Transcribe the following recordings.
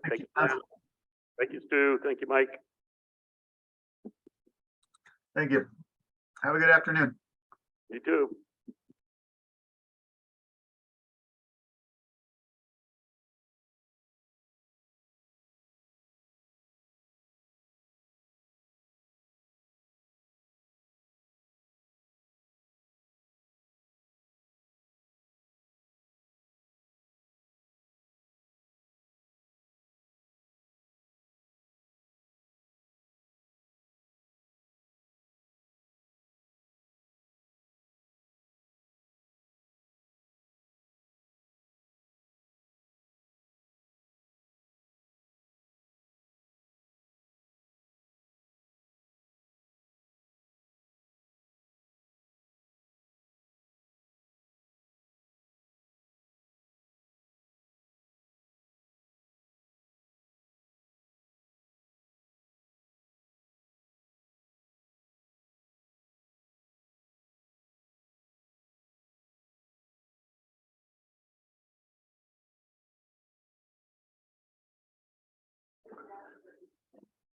Thank you, Matt. Thank you, Stu. Thank you, Mike. Thank you. Have a good afternoon. You too.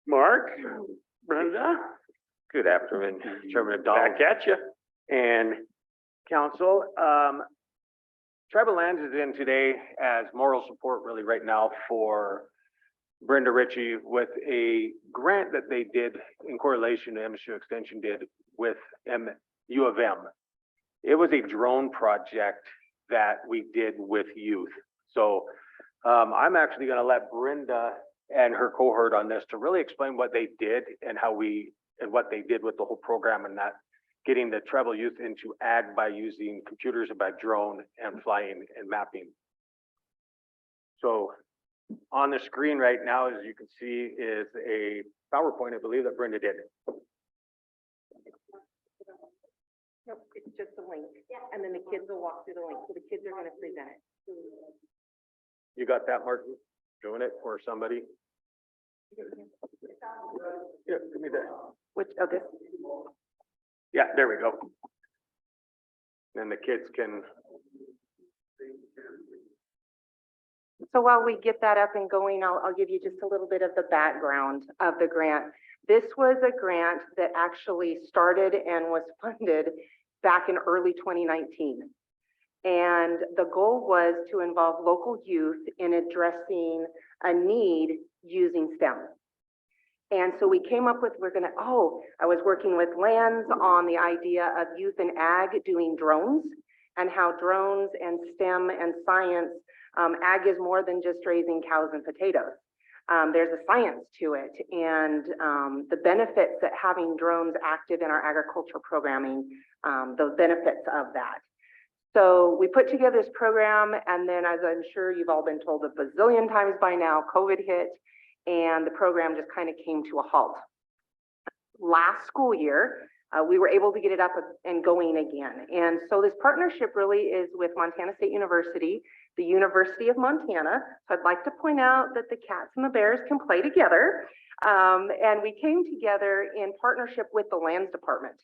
Mark, Brenda. Good afternoon, Chairman McDonald Back at you. and Council. Tribal Lands is in today as moral support really right now for Brenda Ritchie with a grant that they did in correlation to MSU Extension did with U of M. It was a drone project that we did with youth. So I'm actually going to let Brenda and her cohort on this to really explain what they did and what they did with the whole program and that getting the tribal youth into ag by using computers and by drone and flying and mapping. So on the screen right now, as you can see, is a PowerPoint, I believe, that Brenda did. Nope, it's just a link. And then the kids will walk through the link. So the kids are going to present it. You got that, Martin? Doing it or somebody? Yeah, give me that. Which, oh, this? Yeah, there we go. Then the kids can. So while we get that up and going, I'll give you just a little bit of the background of the grant. This was a grant that actually started and was funded back in early 2019. And the goal was to involve local youth in addressing a need using STEM. And so we came up with, I was working with Lands on the idea of youth and ag doing drones and how drones and STEM and science, ag is more than just raising cows and potatoes. There's a science to it and the benefits that having drones active in our agriculture programming, those benefits of that. So we put together this program, and then as I'm sure you've all been told a bazillion times by now, COVID hit and the program just kind of came to a halt. Last school year, we were able to get it up and going again. And so this partnership really is with Montana State University, the University of Montana. So I'd like to point out that the cats and the bears can play together. And we came together in partnership with the Lands Department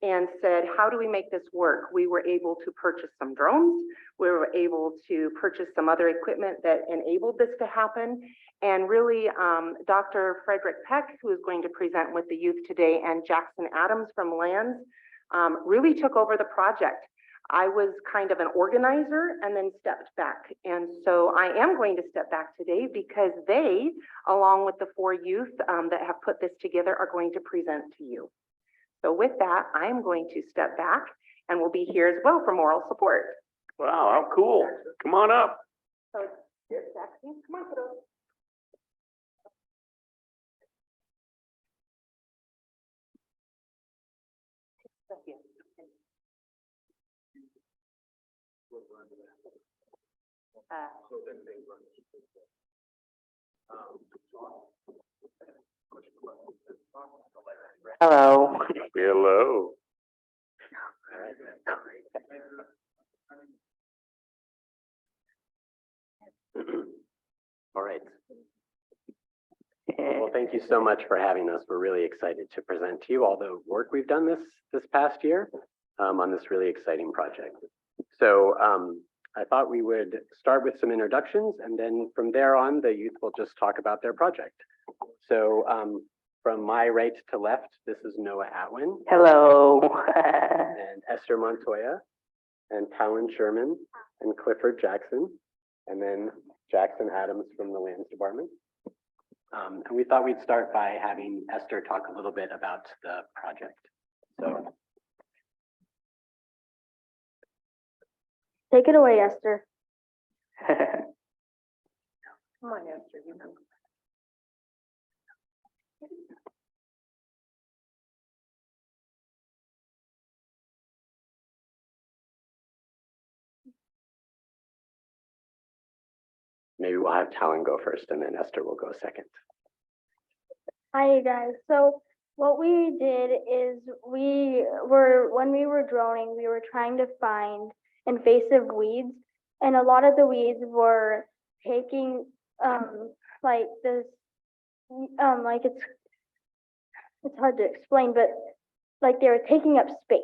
and said, how do we make this work? We were able to purchase some drones. We were able to purchase some other equipment that enabled this to happen. And really, Dr. Frederick Peck, who is going to present with the youth today, and Jackson Adams from Lands, really took over the project. I was kind of an organizer and then stepped back. And so I am going to step back today because they, along with the 4 youth that have put this together, are going to present to you. So with that, I'm going to step back and we'll be here as well for moral support. Wow, how cool. Come on up. So, Jackson, come on, kiddo. Hello. Hello. All right. Well, thank you so much for having us. We're really excited to present to you all the work we've done this past year on this really exciting project. So I thought we would start with some introductions, and then from there on, the youth will just talk about their project. So from my right to left, this is Noah Atwin. Hello. And Esther Montoya, and Talon Sherman, and Clifford Jackson, and then Jackson Adams from the Lands Department. And we thought we'd start by having Esther talk a little bit about the project. So Take it away, Esther. Come on, Esther, you know. maybe we'll have Talon go first, and then Esther will go second. Hi guys. So what we did is when we were droning, we were trying to find invasive weeds, and a lot of the weeds were taking like this like it's hard to explain, but like they were taking up space.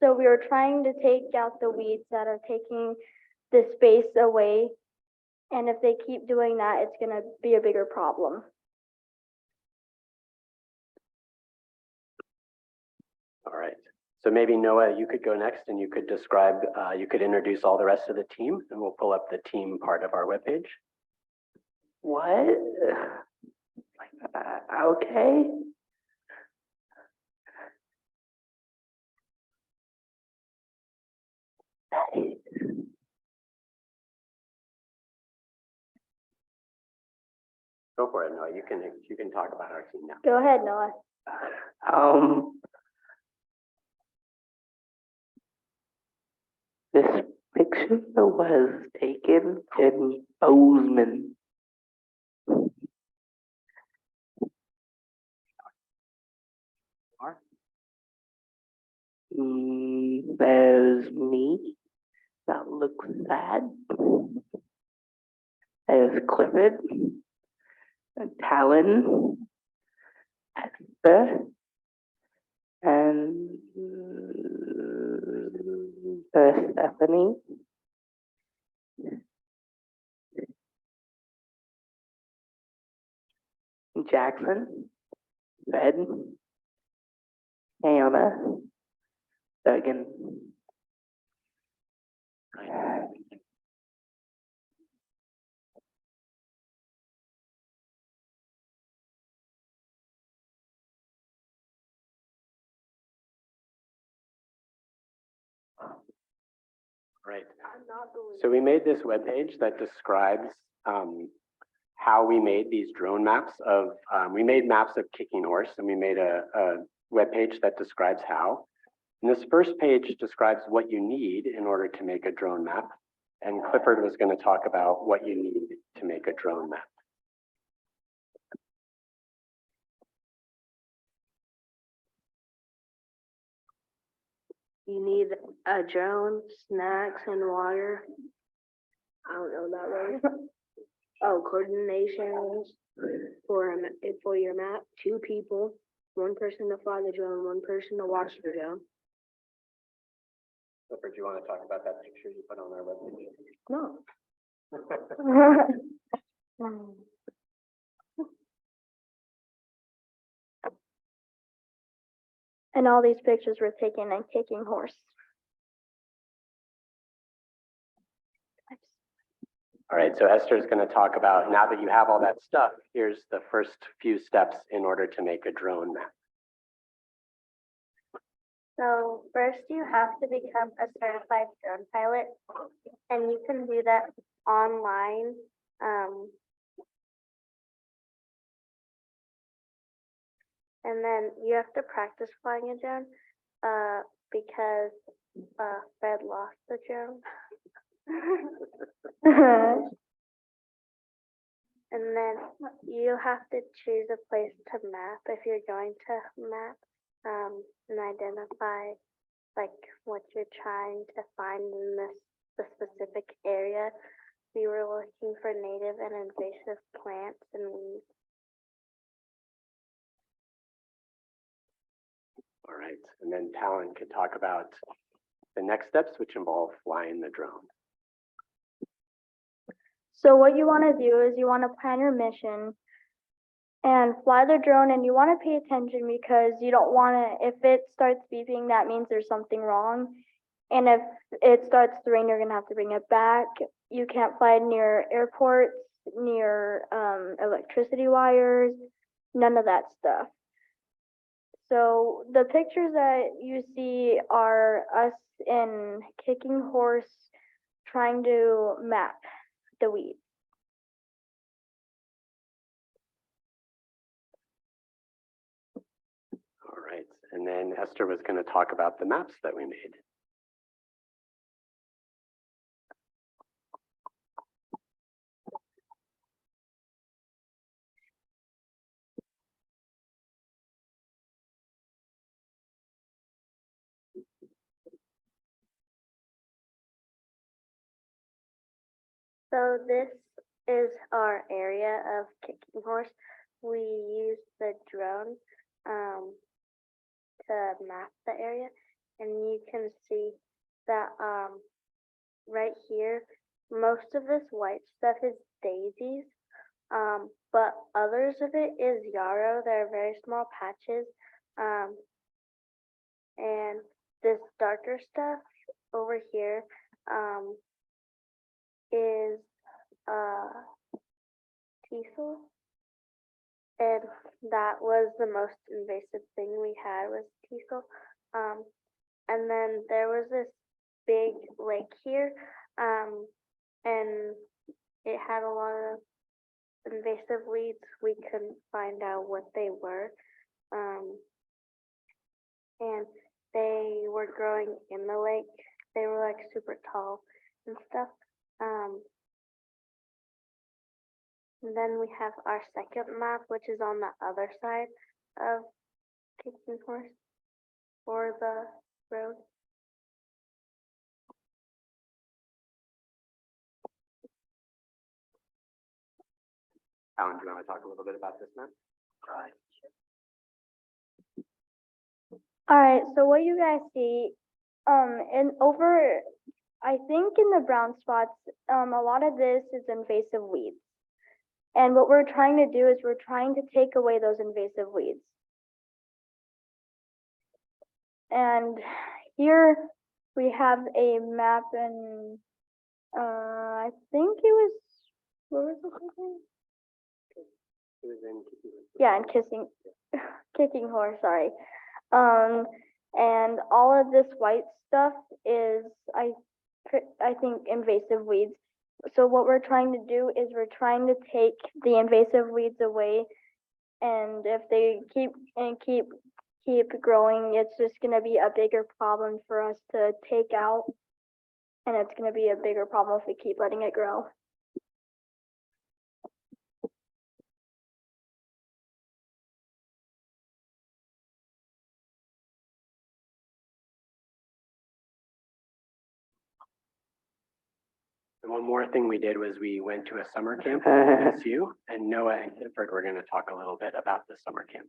So we were trying to take out the weeds that are taking the space away, and if they keep doing that, it's gonna be a bigger problem. All right. So maybe Noah, you could go next, and you could describe, you could introduce all the rest of the team, and we'll pull up the team part of our webpage. What? Okay. Go for it, Noah. You can talk about our team now. Go ahead, Noah. This picture was taken in Bozeman. There's me. That looks sad. There's Clifford. Talon. Esther. And there's Stephanie. Jackson. Fred. Hannah. Duggan. Right. So we made this webpage that describes how we made these drone maps of, we made maps of Kicking Horse, and we made a webpage that describes how. And this first page describes what you need in order to make a drone map. And Clifford was going to talk about what you need to make a drone map. You need a drone, snacks, and water. I don't know that word. Oh, coordination for your map. 2 people, 1 person to fly the drone, 1 person to watch the drone. Clifford, do you want to talk about that picture you put on our webpage? No. And all these pictures were taken in Kicking Horse. All right, so Esther's going to talk about, now that you have all that stuff, here's the first few steps in order to make a drone map. So first you have to become a certified drone pilot, and you can do that online. And then you have to practice flying a drone, because Fred lost the drone. And then you have to choose a place to map if you're going to map, and identify like what you're trying to find in the specific area. We were looking for native and invasive plants and weeds. All right, and then Talon could talk about the next steps, which involve flying the drone. So what you want to do is you want to plan your mission and fly the drone, and you want to pay attention because you don't want to, if it starts beeping, that means there's something wrong. And if it starts to rain, you're going to have to bring it back. You can't fly near airports, near electricity wires, none of that stuff. So the pictures that you see are us in Kicking Horse trying to map the weeds. All right, and then Esther was going to talk about the maps that we made. So this is our area of Kicking Horse. We use the drone to map the area, and you can see that right here, most of this white stuff is daisies, but others of it is yarrow. They're very small patches, and this darker stuff over here is teasel, and that was the most invasive thing we had was teasel. And then there was this big lake here, and it had a lot of invasive weeds. We couldn't find out what they were, and they were growing in the lake. They were like super tall and stuff. And then we have our second map, which is on the other side of Kicking Horse for the road. Alan, do you want to talk a little bit about this map? All right, so what you guys see, and over, I think in the brown spots, a lot of this is invasive weeds. And what we're trying to do is we're trying to take away those invasive weeds. And here we have a map, and I think it was, where was it? It was in Kicking Horse. Yeah, and Kicking Horse, sorry. And all of this white stuff is, I think, invasive weeds. So what we're trying to do is we're trying to take the invasive weeds away, and if they keep growing, it's just going to be a bigger problem for us to take out, and it's going to be a bigger problem if we keep letting it grow. And one more thing we did was we went to a summer camp at MSU, and Noah and Clifford were going to talk a little bit about the summer camp.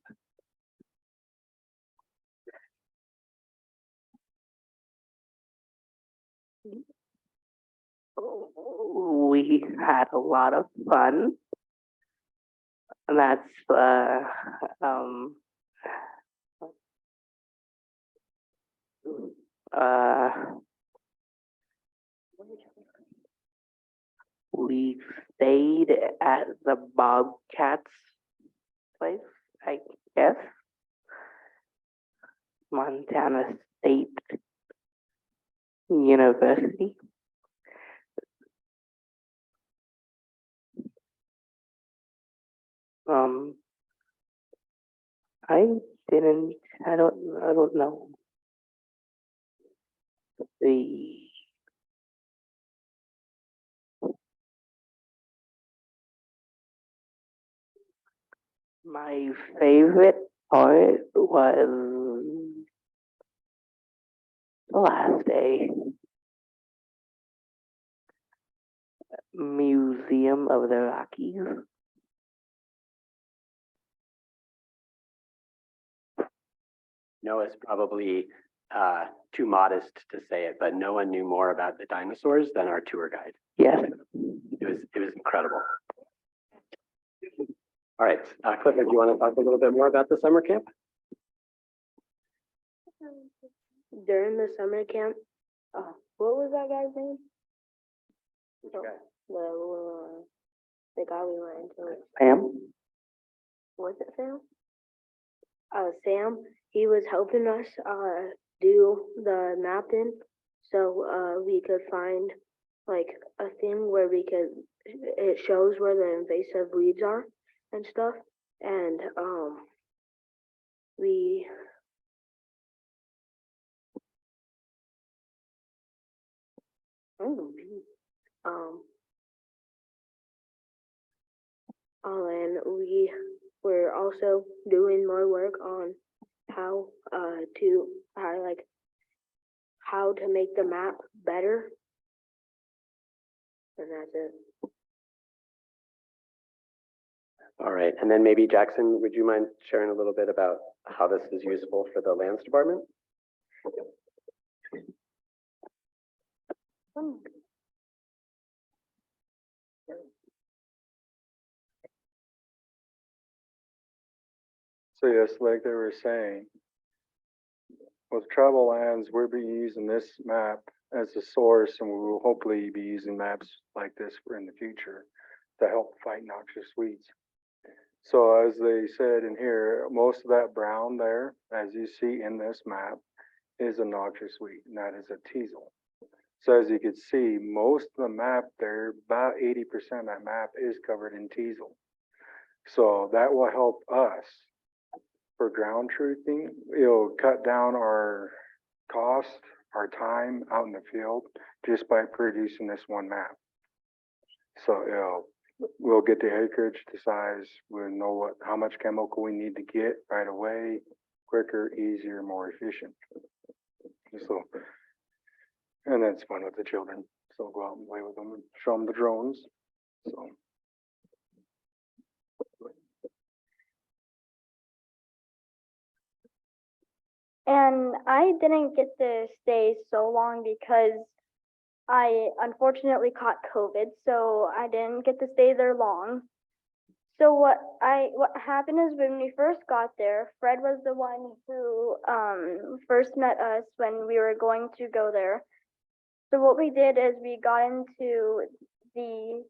We had a lot of fun. And that's we stayed at the Bobcats place, I guess. Montana State University. I don't know. My favorite part was the last day. Museum of the Rockies. Noah's probably too modest to say it, but no one knew more about the dinosaurs than our tour guide. Yes. It was incredible. All right, Clifford, do you want to talk a little bit more about the summer camp? During the summer camp, what was that guy's name? Which guy? The guy we went into. Sam? Was it Sam? Sam, he was helping us do the mapping, so we could find like a thing where it shows where the invasive weeds are and stuff, and we. And we were also doing more work on how to make the map better. And that's it. All right, and then maybe Jackson, would you mind sharing a little bit about how this is useful for the lands department? So yes, like they were saying, with travel lands, we'll be using this map as a source, and we will hopefully be using maps like this in the future to help fight noxious weeds. So as they said in here, most of that brown there, as you see in this map, is a noxious weed, and that is a teasel. So as you can see, most of the map there, about 80% of that map is covered in teasel. So that will help us for ground truthing. It'll cut down our cost, our time out in the field just by producing this one map. So we'll get the acreage, the size, we'll know how much chemical we need to get right away, quicker, easier, more efficient. So, and that's fun with the children. So go out and play with them and show them the drones. So. And I didn't get to stay so long because I unfortunately caught COVID, so I didn't get to stay there long. So what happened is when we first got there, Fred was the one who first met us when we were going to go there. So what we did is we got into the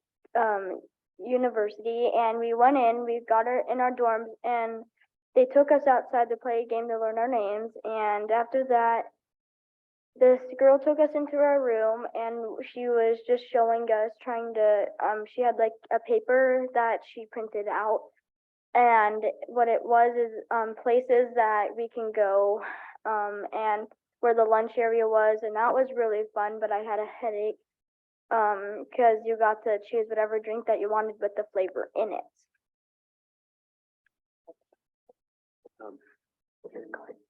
university and we went in, we got in our dorms, and they took us outside to play a game to learn our names. And after that, this girl took us into our room and she was just showing us, she had like a paper that she printed out. And what it was is places that we can go and where the lunch area was. And that was really fun, but I had a headache because you got to choose whatever drink that you wanted with the flavor in it.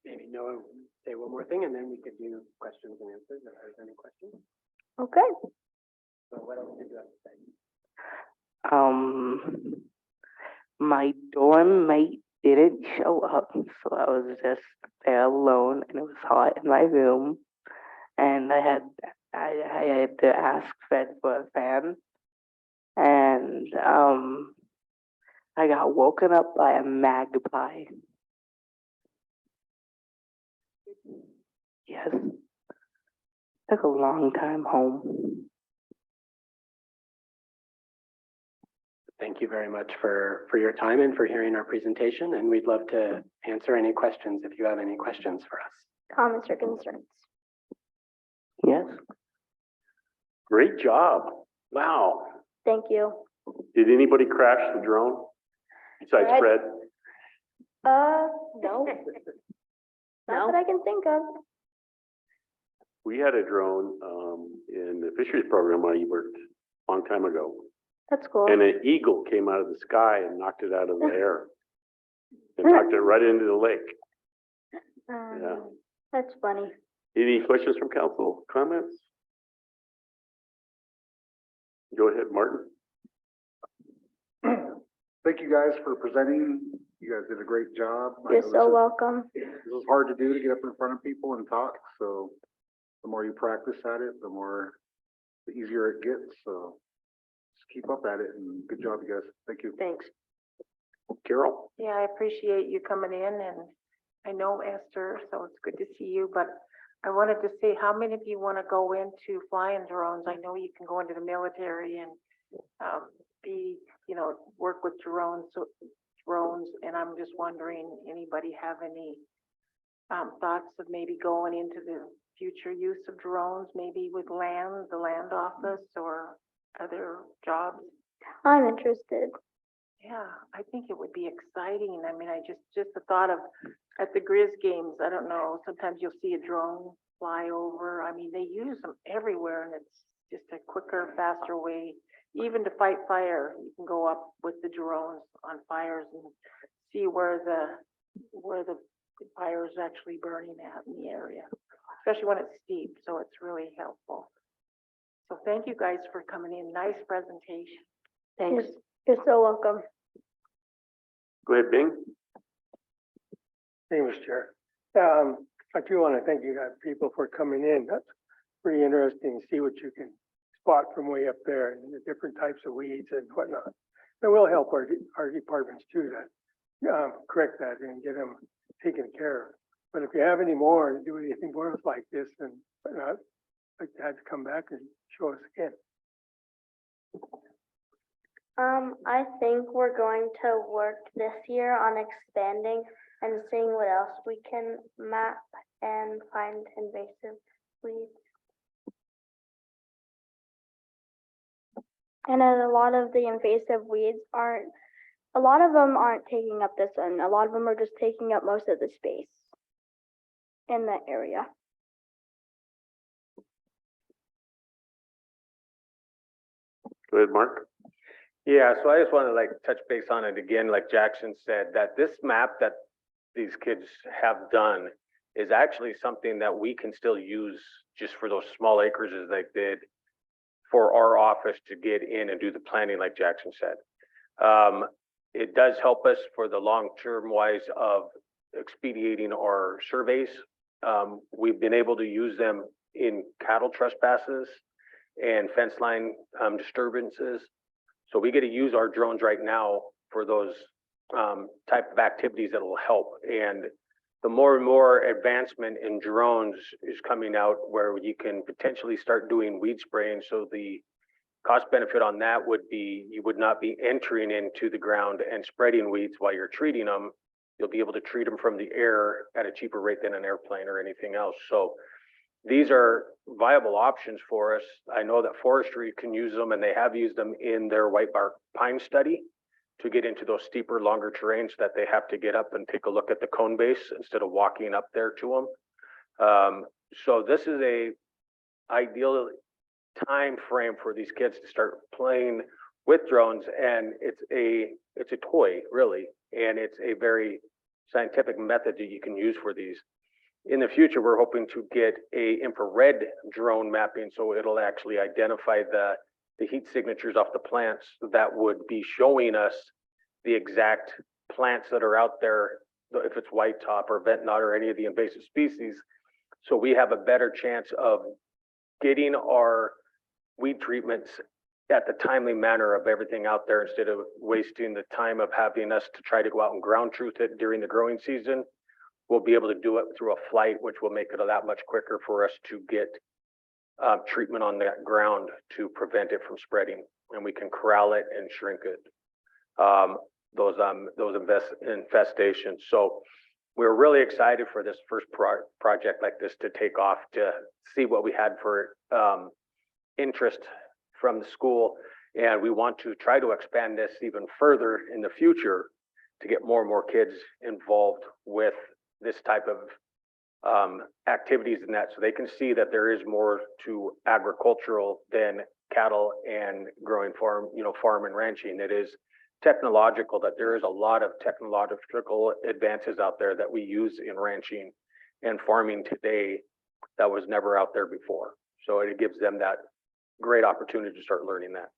Maybe Noah, say one more thing, and then we could do questions and answers if there's any questions. Okay. So what else did you have to say? My dorm mate didn't show up, so I was just there alone, and it was hot in my room, and I had to ask Fred for a fan, and I got woken up by a magpie. Yes. Took a long time home. Thank you very much for your time and for hearing our presentation, and we'd love to answer any questions if you have any questions for us. Comments or concerns? Yes. Great job. Wow. Thank you. Did anybody crash the drone besides Fred? Fred? No. Not that I can think of. We had a drone in the fisheries program I worked a long time ago. That's cool. And an eagle came out of the sky and knocked it out of the air. And knocked it right into the lake. Yeah. That's funny. Any questions from council, comments? Go ahead, Martin. Thank you guys for presenting You guys did a great job. I You're know so welcome. This is hard to do, to get up in front of people and talk, so the more you practice at it, the easier it gets, so just keep up at it, and good job, you guys. Thank you. Thanks. Carol? Yeah, I appreciate you coming in, and I know Esther, so it's good to see you, but I wanted to say, how many of you want to go into flying drones? I know you can go into the military and work with drones, and I'm just wondering, anybody have any thoughts of maybe going into the future use of drones, maybe with the land office or other jobs? I'm interested. Yeah, I think it would be exciting. I mean, just the thought of at the Grizz games, I don't know, sometimes you'll see a drone fly over. I mean, they use them everywhere, and it's just a quicker, faster way, even to fight fire. You can go up with the drones on fires and see where the fire is actually burning at in the area, especially when it's steep. So it's really helpful. So thank you guys for coming in. Nice presentation. Thanks. You're so welcome. Go ahead, Bing. Thank you, Mr. Chair. I do want to thank you guys, people, for coming in. That's pretty interesting to see what you can spot from way up there and the different types of weeds and whatnot. It will help our departments too to correct that and get them taken care of. But if you have any more and do anything more like this and whatnot, I'd like to have you come back and show us again. I think we're going to work this year on expanding and seeing what else we can map and find invasive weeds. And then a lot of the invasive weeds aren't taking up the sun. A lot of them are just taking up most of the space in that area. Go ahead, Mark. Yeah, so I just want to touch base on it again, like Jackson said, that this map that these kids have done is actually something that we can still use just for those small acres as they did for our office to get in and do the planning, like Jackson said. It does help us for the long-term wise of expediting our surveys. We've been able to use them in cattle trespasses and fence line disturbances. So we get to use our drones right now for those type of activities that will help. And the more and more advancement in drones is coming out where you can potentially start doing weed spraying. So the cost benefit on that would be you would not be entering into the ground and spreading weeds while you're treating them. You'll be able to treat them from the air at a cheaper rate than an airplane or anything else. So these are viable options for us. I know that forestry can use them, and they have used them in their white bark pine study to get into those steeper, longer terrains that they have to get up and take a look at the cone base instead of walking up there to them. So this is a ideal time frame for these kids to start playing with drones, and it's a toy really, and it's a very scientific method that you can use for these. In the future, we're hoping to get a infrared drone mapping, so it'll actually identify the heat signatures off the plants that would be showing us the exact plants that are out there, if it's white top or vent knot or any of the invasive species. So we have a better chance of getting our weed treatments at the timely manner of everything out there instead of wasting the time of having us to try to go out and ground truth it during the growing season. We'll be able to do it through a flight, which will make it that much quicker for us to get treatment on that ground to prevent it from spreading, and we can corral it and shrink it. Those infestations. So we're really excited for this first project like this to take off, to see what we had for interest from the school, and we want to try to expand this even further in the future to get more and more kids involved with this type of activities and that, so they can see that there is more to agricultural than cattle and growing farm and ranching. It is technological, that there is a lot of technological advances out there that we use in ranching and farming today that was never out there before. So it gives them that great opportunity to start learning that.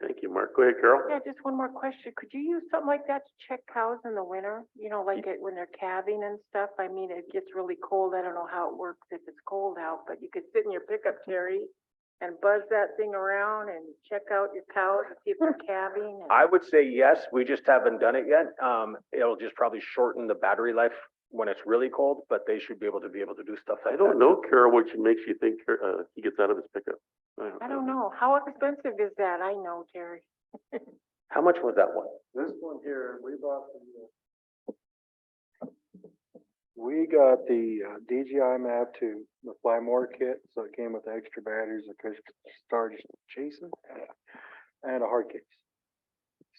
Thank you, Mark. Go ahead, Carol. Yeah, just one more question. Could you use something like that to check cows in the winter? You know, like it, when they're calving and stuff? I mean, it gets really cold. I don't know how it works if it's cold out, but you could sit in your pickup, Terry, and buzz that thing around and check out your cows and see if they're calving. And... I would say yes, we just haven't done it yet. It'll just probably shorten the battery life when it's really cold, but they should be able to do stuff like I that. don't know, Carol, what makes you think he gets out of his pickup. I don't know. How expensive is that? I know, Terry. How much was that one? This one here, we bought we got the DJI Map 2, the Fly More kit, so it came with extra batteries, a cushion started chasing, and a hard case.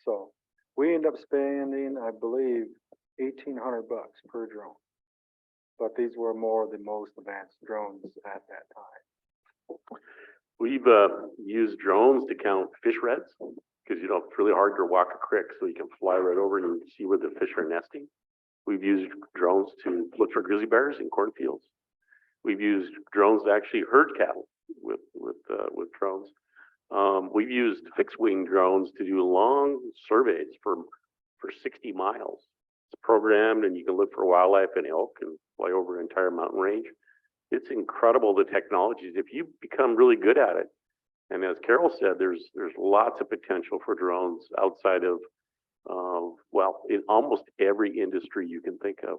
So we end up spending, I believe, $1,800 per drone. But these were more the most advanced drones at that time. We've used drones to count fish redds because it's really hard to walk a creek, so you can fly right over and you can see where the fish are nesting. We've used drones to look for grizzly bears in cornfields. We've used drones to actually herd cattle with drones. We've used fixed wing drones to do long surveys for 60 miles. It's programmed and you can look for wildlife and elk and fly over an entire mountain range. It's incredible, the technologies. If you become really good at it, and as Carol said, there's lots of potential for drones outside of, in almost every industry you can think of.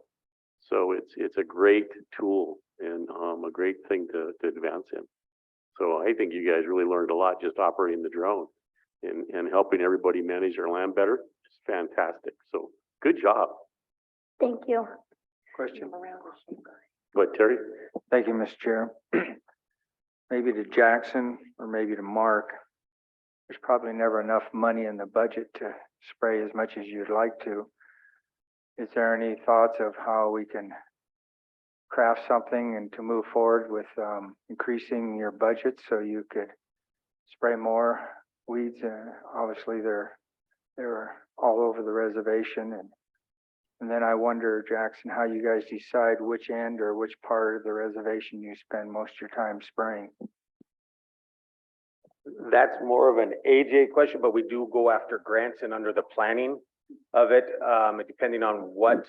So it's a great tool and a great thing to advance in. So I think you guys really learned a lot just operating the drone and helping everybody manage their land better. It's fantastic. So good job. Thank you. Question? But Terry? Thank you, Mr. Chair. Maybe to Jackson or maybe to Mark, there's probably never enough money in the budget to spray as much as you'd like to. Is there any thoughts of how we can craft something and to move forward with increasing your budget so you could spray more weeds? Obviously, they're all over the reservation. And then I wonder, Jackson, how you guys decide which end or which part of the reservation you spend most of your time spraying. That's more of an AJ question, but we do go after grants and under the planning of it, depending on what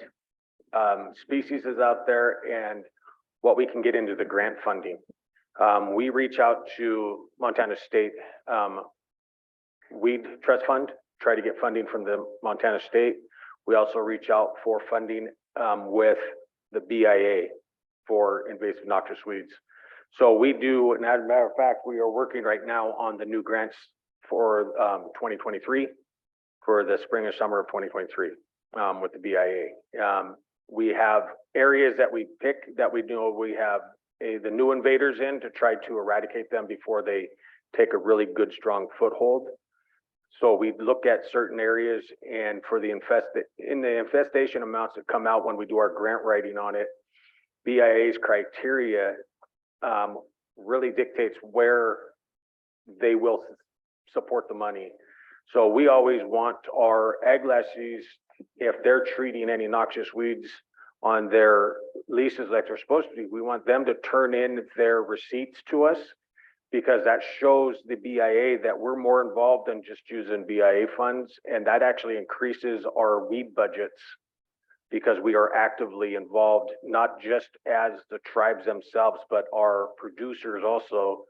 species is out there and what we can get into the grant funding. We reach out to Montana State Weed Trust Fund, try to get funding from the Montana State. We also reach out for funding with the BIA for invasive noxious weeds. So we do, and as a matter of fact, we are working right now on the new grants for 2023, for the spring and summer of 2023 with the BIA. We have areas that we pick that we know we have the new invaders in to try to eradicate them before they take a really good, strong foothold. So we look at certain areas, and for the infestation amounts that come out when we do our grant writing on it, BIA's criteria really dictates where they will support the money. So we always want our ag lessees, if they're treating any noxious weeds on their leases like they're supposed to be, we want them to turn in their receipts to us, because that shows the BIA that we're more involved than just using BIA funds. And that actually increases our weed budgets because we are actively involved, not just as the tribes themselves, but our producers also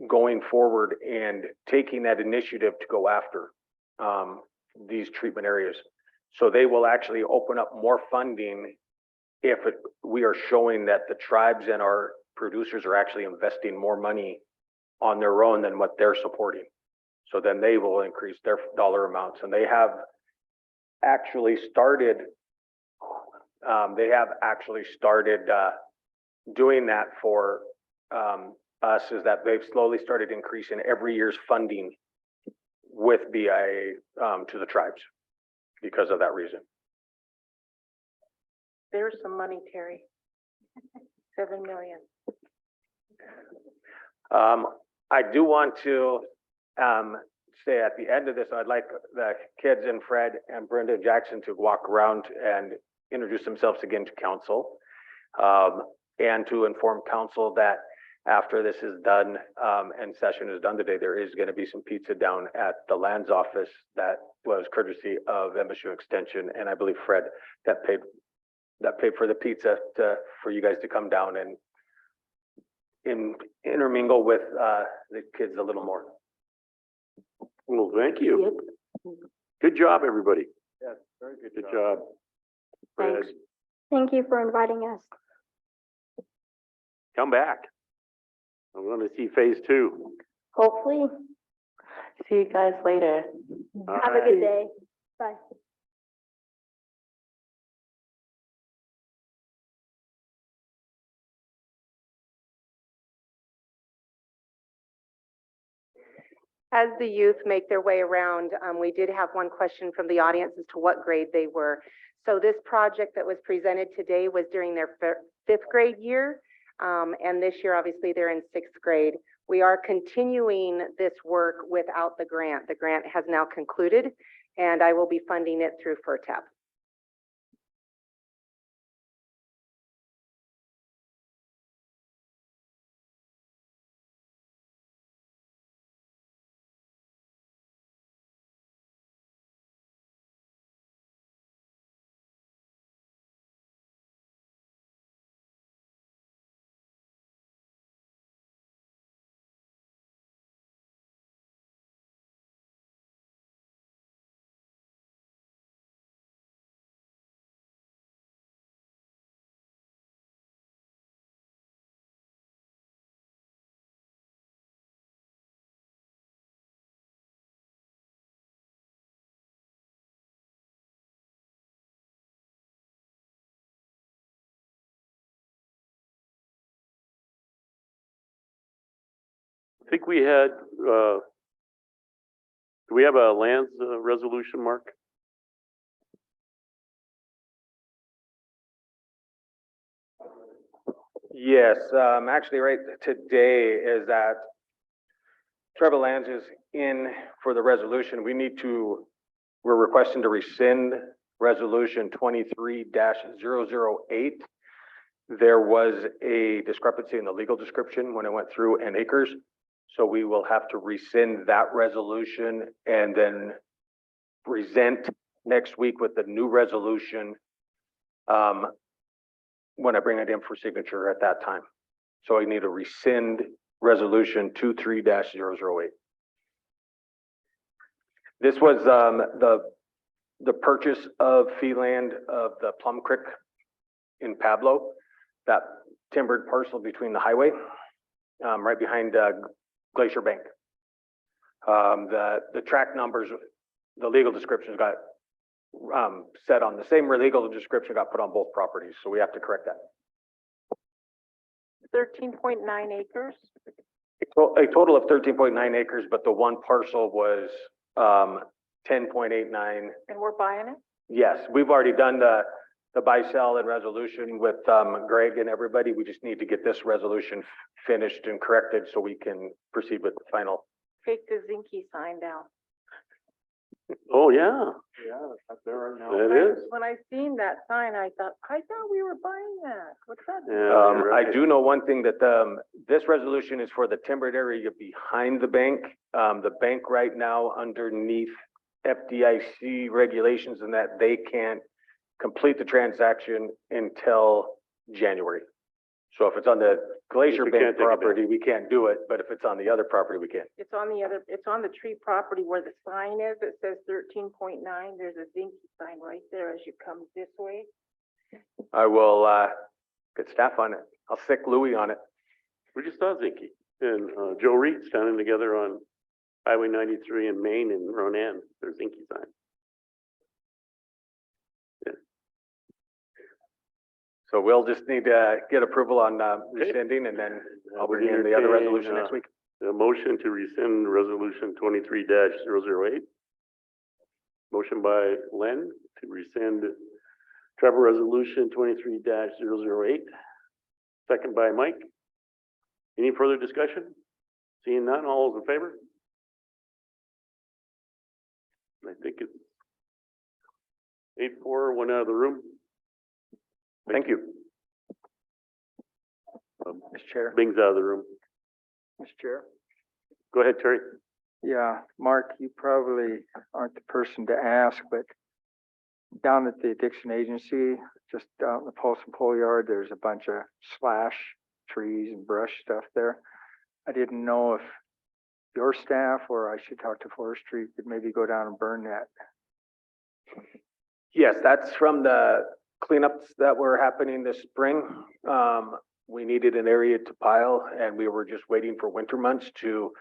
going forward and taking that initiative to go after these treatment areas. So they will actually open up more funding if we are showing that the tribes and our producers are actually investing more money on their own than what they're supporting. So then they will increase their dollar amounts, and they have actually started doing that for us, is that they've slowly started increasing every year's funding with BIA to the tribes because of that reason. There's some money, Terry. 7 million. I do want to say at the end of this, I'd like the kids and Fred and Brenda Jackson to walk around and introduce themselves again to council, and to inform council that after this is done, and session is done today, there is gonna be some pizza down at the lands office that was courtesy of MSU Extension, and I believe Fred that paid for the pizza for you guys to come down and intermingle with, the kids a little more. Well, thank you. Good job, everybody. Yes, very good. Good job. Fred, Thanks. Thank you for inviting us. come back. I want to see phase 2. Hopefully, See you guys later. All have a right. good day. Bye. As the youth make their way around, we did have one question from the audience as to what grade they were. So this project that was presented today was during their fifth grade year. And this year, obviously, they're in sixth grade. We are continuing this work without the grant. The grant has now concluded, and I will be funding it through FERTAP. I think we had, do we have a lands resolution, Mark? Yes, actually, right today is that Trevor Lands is in for the resolution. We're requesting to rescind resolution 23-008. There was a discrepancy in the legal description when it went through and acres. So we will have to rescind that resolution and then present next week with the new resolution when I bring it in for signature at that time. So I need to rescind resolution 23-008. This was the purchase of fee land of the Plum Creek in Pablo, that timbered parcel between the highway, right behind Glacier Bank. The track numbers, the legal descriptions got set on the same legal description got put on both properties, so we have to correct that. 13.9 acres. A total of 13.9 acres, but the one parcel was 10.89. And we're buying it? Yes, we've already done the buy, sell and resolution with Greg and everybody. We just need to get this resolution finished and corrected so we can proceed with the final. Take the Zinke sign down. Oh, yeah. Yeah, that's there right now. It is. When I seen that sign, I thought we were buying that. What's that? Yeah, you're I right. do know one thing, that this resolution is for the timbered area behind the bank. The bank right now, underneath FDIC regulations, and that they can't complete the transaction until January. So if it's on the Glacier We can't Bank take it down. property, we can't do it, but if it's on the other property, we can. It's on the tree property where the sign is. It says 13.9. There's a Zinke sign right there as you come this way. I will get staff on it. I'll stick Louis on it. We just saw Zinke and Joe Reed standing together on Highway 93 in Maine and Ronan. There's Zinke sign. So we'll just need to get approval on rescinding, and then I'll bring in the other resolution next week. A motion to rescind resolution 23-008. Motion by Len to rescind Trevor resolution 23-008. Second by Mike. Any further discussion? Seeing none, all those in favor? I think it's 8-4, one out of the room. Thank you. Mr. Chair. Bing's out of the room. Mr. Chair? Go ahead, Terry. Yeah, Mark, you probably aren't the person to ask, but down at the Dixon Agency, just out in the Post and Pole Yard, there's a bunch of slash trees and brush stuff there. I didn't know if your staff or I should talk to forestry could maybe go down and burn that. Yes, that's from the cleanups that were happening this spring. We needed an area to pile and we were just waiting for winter months to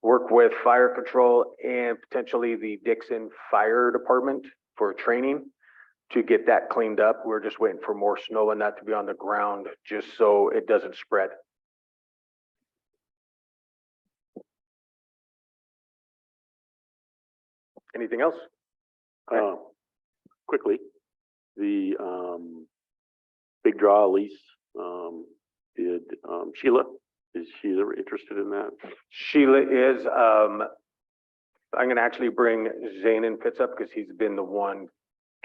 work with fire patrol and potentially the Dixon Fire Department for training to get that cleaned up. We're just waiting for more snow and that to be on the ground just so it doesn't spread. Anything else? Quickly, the big draw lease, did Sheila, is she interested in that? Sheila is, I'm gonna actually bring Zane and Fitz up because he's been the one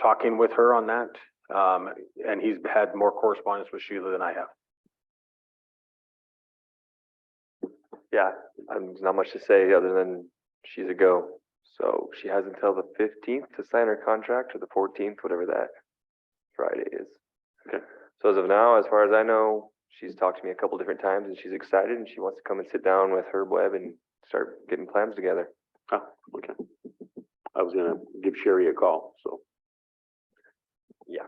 talking with her on that. And he's had more correspondence with Sheila than I have. Yeah, there's not much to say other than she's a go. So she has until the 15th to sign her contract, or the 14th, whatever that Friday is. Okay. So as of now, as far as I know, she's talked to me a couple different times and she's excited and she wants to come and sit down with Herb Webb and start getting plans together. Oh, okay. I was gonna give Sherry a call, so. Yeah.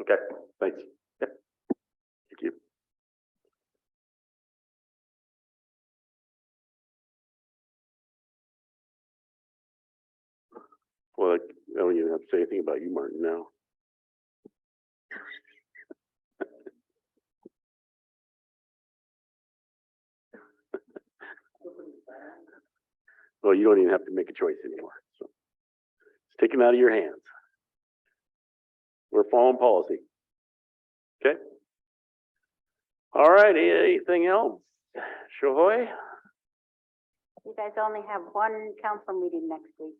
Okay, thanks. Yep. Thank you. Well, I don't even have to say anything about you, Martin, now. Well, you don't even have to make a choice anymore, so. It's taken out of your hands. We're following policy. Okay? All right, anything else? Shohoi? You guys only have one council meeting next week,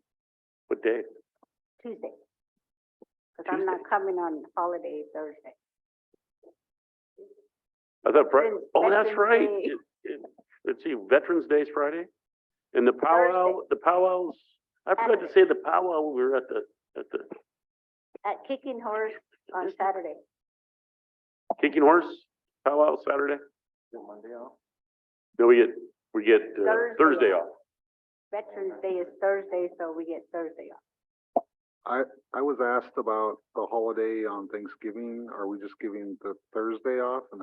What day? Tuesday. Because I'm not coming on holiday Thursday. I thought, oh, that's Veterans right. Day. Let's see, Veterans Day's Friday? And the powwow, the powwows, I forgot to say the powwow, we were at the, At Kicking Horse on Saturday. Kicking Horse powwow Saturday? Monday off? No, we get Thursday off. Veterans Day is Thursday, so we get Thursday off. I was asked about the holiday on Thanksgiving. Are we just giving the Thursday off and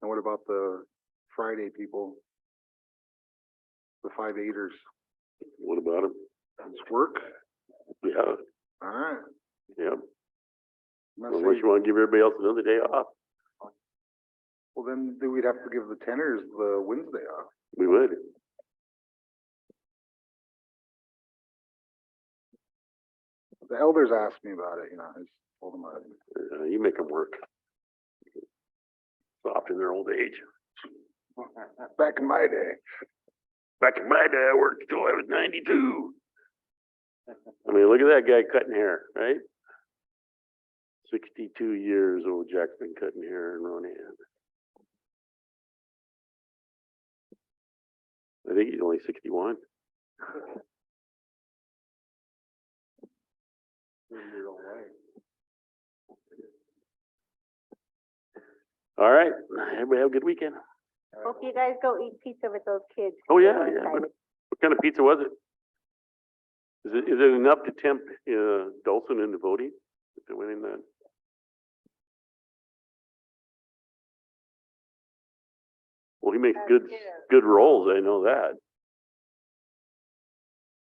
what about the Friday people? The 5/8ers? What about them? It's work? Yeah, All right. yeah. Must Unless say- you want to give everybody else another day off, Well, then we'd have to give the tenors the Wednesday off. we would. The elders asked me about it, I just told them You make them work. Soft in their old age. back in my day. Back in my day, I worked until I was 92. I mean, look at that guy cutting hair, right? 62 years old Jack's been cutting hair in Ronan. I think he's only 61. All right, everybody have a good weekend. Hope you guys go eat pizza with those kids. Oh, yeah, They're yeah. excited. What kind of pizza was it? Is it enough to tempt Dawson into voting? To winning that? Well, he makes good rolls, I know that.